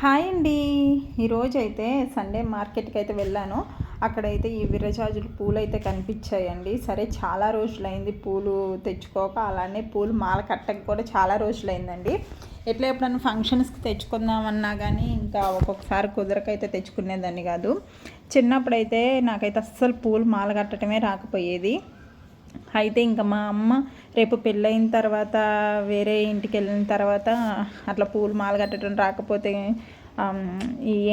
Hi అండి. ఈరోజైతే Sunday మార్కెట్కి అయితే వెళ్ళాను. అక్కడైతే ఈ విరజాజులు పూలు అయితే కనిపించాయండి. సరే, చాలా రోజులైంది పూలు తెచ్చుకోక, అలానే పూలు మాల కట్టక కూడా చాలా రోజులైందండి. ఎట్లా ఎప్పుడన్నా ఫంక్షన్స్కి తెచ్చుకుందామన్నా కానీ ఇంకా ఒక్కొక్కసారి కుదరకైతే తెచ్చుకునేదాన్ని కాదు. చిన్నప్పుడైతే నాకైతే అస్సలు పూలు మాల కట్టడమే రాకపోయేది. అయితే ఇంకా మా అమ్మ రేపు పెళ్ళయిన తర్వాత వేరే ఇంటికి వెళ్ళిన తర్వాత అట్లా పూలు మాల కట్టడం రాకపోతే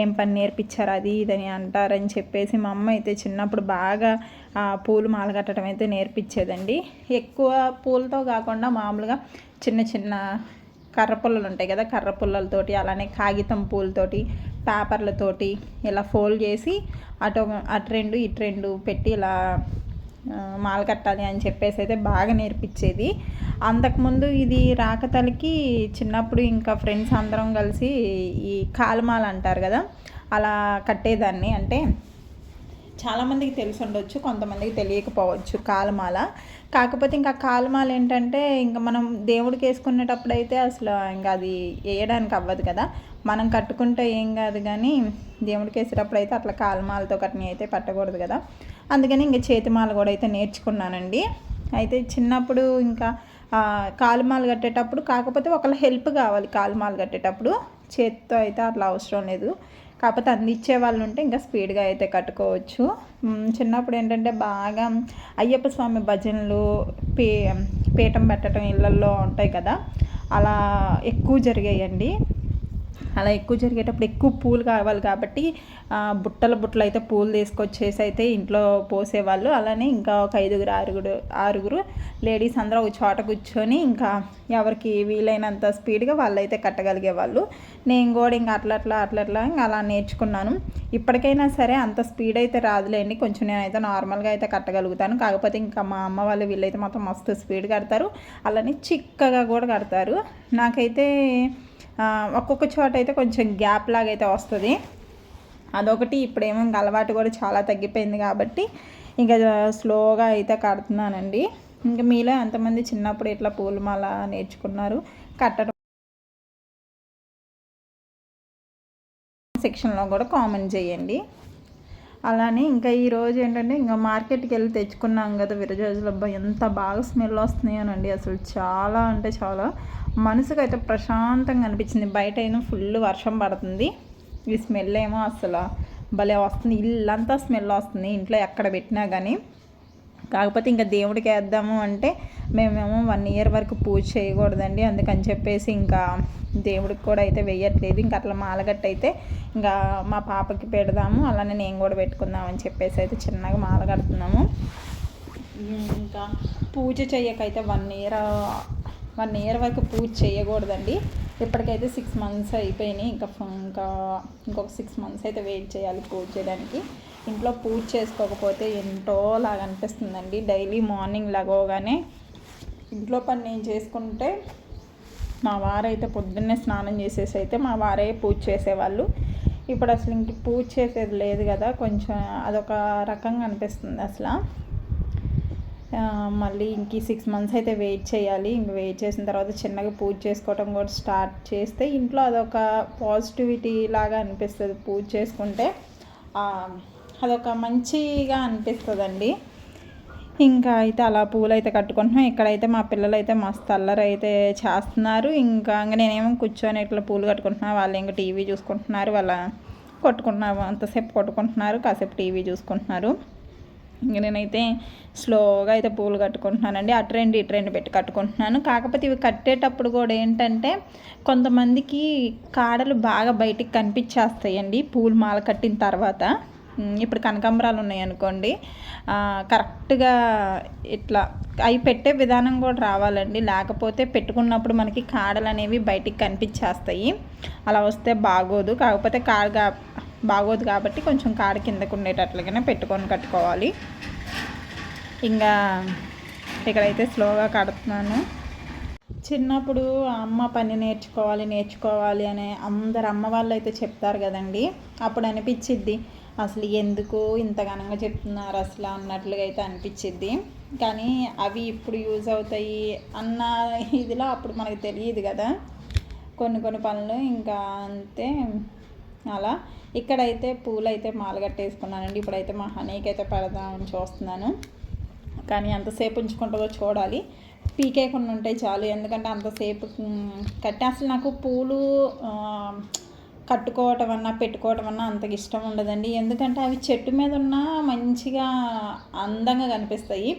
ఏం పని నేర్పించారు అది ఇదని అంటారని చెప్పేసి మా అమ్మ అయితే చిన్నప్పుడు బాగా పూలు మాల కట్టడం అయితే నేర్పించేదండి. ఎక్కువ పూలతో కాకుండా మామూలుగా చిన్న చిన్న కర్ర పుల్లలు ఉంటాయి కదా, కర్ర పుల్లలతోటి, అలానే కాగితం పూలతోటి, పేపర్లతోటి ఇలా ఫోల్డ్ చేసి అటు రెండు ఇటు రెండు పెట్టి ఇలా మాల కట్టాలి అని చెప్పేసి అయితే బాగా నేర్పించేది. అంతకుముందు ఇది రాకతలకి చిన్నప్పుడు ఇంకా ఫ్రెండ్స్ అందరం కలిసి ఈ కాలుమాల అంటారు కదా, అలా కట్టేదాన్ని. అంటే చాలామందికి తెలిసి ఉండొచ్చు, కొంతమందికి తెలియకపోవచ్చు కాలుమాల. కాకపోతే ఇంకా కాలుమాల ఏంటంటే ఇంకా మనం దేవుడికి వేసుకునేటప్పుడు అయితే అసలు ఇంకా అది వేయడానికి అవ్వదు కదా, మనం కట్టుకుంటే ఏం కాదు, కానీ దేవుడికి వేసేటప్పుడు అయితే అట్లా కాలుమాలతో కట్టిన అయితే పట్టకూడదు కదా. అందుకని ఇంకా చేతిమాల కూడా అయితే నేర్చుకున్నానండి. అయితే చిన్నప్పుడు ఇంకా కాలుమాల కట్టేటప్పుడు కాకపోతే ఒకళ్ళ హెల్ప్ కావాలి. కాలుమాల కట్టేటప్పుడు చేతితో అయితే అట్లా అవసరం లేదు. కాకపోతే అందించే వాళ్ళు ఉంటే ఇంకా స్పీడ్గా అయితే కట్టుకోవచ్చు. చిన్నప్పుడు ఏంటంటే బాగా అయ్యప్ప స్వామి భజనలు, పీఠం పెట్టడం ఇళ్ళల్లో ఉంటాయి కదా, అలా ఎక్కువ జరిగాయండి. అలా ఎక్కువ జరిగేటప్పుడు ఎక్కువ పూలు కావాలి కాబట్టి బుట్టలు అయితే పూలు తీసుకొచ్చేసి అయితే ఇంట్లో పోసేవాళ్ళు. అలానే ఇంకా ఒక ఆరుగురు లేడీస్ అందరూ ఒక చోట కూర్చొని ఇంకా ఎవరికి వీలైనంత స్పీడ్గా వాళ్ళు అయితే కట్టగలిగేవాళ్ళు. నేను కూడా ఇంకా అట్లా ఇంకా అలా నేర్చుకున్నాను. ఇప్పటికైనా సరే అంత స్పీడ్ అయితే రాదులేండి, కొంచెం నేనైతే నార్మల్గా అయితే కట్టగలుగుతాను. కాకపోతే ఇంకా మా అమ్మ వాళ్ళు వీళ్ళైతే మొత్తం మస్తు స్పీడ్ కడతారు, అలానే చిక్కగా కూడా కడతారు. నాకైతే ఒక్కొక్క చోట అయితే కొంచెం గ్యాప్ లాగా అయితే వస్తుంది. అదొకటి. ఇప్పుడేమో ఇంకా అలవాటు కూడా చాలా తగ్గిపోయింది కాబట్టి ఇంకా స్లోగా అయితే కడుతున్నానండి. ఇంకా మీలో ఎంతమంది చిన్నప్పుడు ఇట్లా పూలమాల నేర్చుకున్నారు, కట్టడం సెక్షన్లో కూడా కామెంట్ చేయండి. అలానే ఇంకా ఈరోజు ఏంటంటే ఇంకా మార్కెట్కి వెళ్ళి తెచ్చుకున్నాం కదా విరజాజులు. అబ్బాయి ఎంత బాగా స్మెల్ వస్తున్నాయోనండి, అసలు చాలా అంటే చాలా మనసుకు అయితే ప్రశాంతంగా అనిపించింది. బయట అయినా ఫుల్ వర్షం పడుతుంది, ఈ స్మెల్ ఏమో అసలు భలే వస్తుంది. ఇల్లంతా స్మెల్ వస్తుంది ఇంట్లో ఎక్కడ పెట్టినా కానీ. కాకపోతే ఇంకా దేవుడికి వేద్దాము అంటే మేమేమో 1 year వరకు పూజ చేయకూడదండి, అందుకని చెప్పేసి ఇంకా దేవుడికి కూడా అయితే వేయట్లేదు. ఇంకా అట్లా మాలగట్ట అయితే ఇంకా మా పాపకి పెడదాము, అలానే నేను కూడా పెట్టుకుందామని చెప్పేసి అయితే చిన్నగా మాల కడుతున్నాము. ఇంకా పూజ చేయకైతే 1 year వరకు పూజ చేయకూడదండి. ఇప్పటికైతే 6 months అయిపోయినాయి. ఇంకొక 6 months అయితే వెయిట్ చేయాలి పూజ చేయడానికి. ఇంట్లో పూజ చేసుకోకపోతే ఎంతోలాగా అనిపిస్తుందండి. డైలీ మార్నింగ్ లగవగానే ఇంట్లో పని నేను చేసుకుంటే మా వారైతే పొద్దున్నే స్నానం చేసేసి అయితే మా వారే పూజ చేసేవాళ్ళు. ఇప్పుడు అసలు ఇంక పూజ చేసేది లేదు కదా, కొంచెం అదొక రకంగా అనిపిస్తుంది అసలు. మళ్ళీ ఇంక 6 months అయితే వెయిట్ చేయాలి. ఇంక వెయిట్ చేసిన తర్వాత చిన్నగా పూజ చేసుకోవటం కూడా స్టార్ట్ చేస్తే ఇంట్లో అదొక పాజిటివిటీ లాగా అనిపిస్తుంది. పూజ చేసుకుంటే అదొక మంచిగా అనిపిస్తుందండి. ఇంకా అయితే అలా పూలు అయితే కట్టుకుంటున్నాం. ఇక్కడైతే మా పిల్లలు అయితే మస్తు అల్లరి అయితే చేస్తున్నారు. ఇంకా నేనేమో కూర్చొని ఇట్లా పూలు కట్టుకుంటున్నా, వాళ్ళు ఇంకా టీవీ చూసుకుంటున్నారు, కొట్టుకుంటున్నారు, అంతసేపు కొట్టుకుంటున్నారు, కాసేపు టీవీ చూసుకుంటున్నారు. ఇంక నేనైతే స్లోగా అయితే పూలు కట్టుకుంటున్నానండి. అటు రెండు పెట్టి కట్టుకుంటున్నాను. కాకపోతే ఇవి కట్టేటప్పుడు కూడా ఏంటంటే కొంతమందికి కాడలు బాగా బయటికి కనిపించేస్తాయండి పూలు మాల కట్టిన తర్వాత. ఇప్పుడు కనకాంబరాలు ఉన్నాయనుకోండి, కరెక్ట్గా ఇట్లా అవి పెట్టే విధానం కూడా రావాలండి, లేకపోతే పెట్టుకున్నప్పుడు మనకి కాడలు అనేవి బయటికి కనిపించేస్తాయి. అలా వస్తే బాగోదు. కాకపోతే బాగోదు కాబట్టి కొంచెం కాడ కిందకు ఉండేటట్లుగానే పెట్టుకొని కట్టుకోవాలి. ఇంకా ఇక్కడైతే స్లోగా కడుతున్నాను. చిన్నప్పుడు అమ్మ పని నేర్చుకోవాలి అనే అందరు అమ్మ వాళ్ళు అయితే చెప్తారు కదండి, అప్పుడు అనిపించిద్ది అసలు ఎందుకు ఇంత ఘనంగా చెప్తున్నారు అసలు అన్నట్లుగా అయితే అనిపించిద్ది. కానీ అవి ఇప్పుడు యూజ్ అవుతాయి అన్న ఇదిలో అప్పుడు మనకు తెలియదు కదా కొన్ని పనులు. ఇంకా అంతే. అలా ఇక్కడైతే పూలు అయితే మాల కట్టేసుకున్నానండి. ఇప్పుడైతే మా హనీకి అయితే పెడదామని చూస్తున్నాను, కానీ ఎంతసేపు ఉంచుకుంటుందో చూడాలి. పీకేకుండా ఉంటే చాలు, ఎందుకంటే అంతసేపు కట్టి అసలు నాకు పూలు కట్టుకోవటం అన్నా పెట్టుకోవటం అన్నా అంతగా ఇష్టం ఉండదండి. ఎందుకంటే అవి చెట్టు మీద ఉన్న మంచిగా అందంగా కనిపిస్తాయి.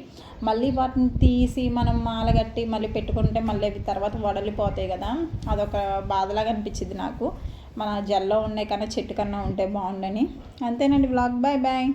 మళ్ళీ వాటిని తీసి మనం మాల కట్టి మళ్ళీ పెట్టుకుంటే మళ్ళీ అవి తర్వాత వడలిపోతాయి కదా, అదొక బాధలాగా అనిపించింది నాకు. మన జల్లో ఉన్నాయి కన్నా చెట్టు కన్నా ఉంటే బాగుండని. అంతేనండి. వ్లాగ్. Bye bye.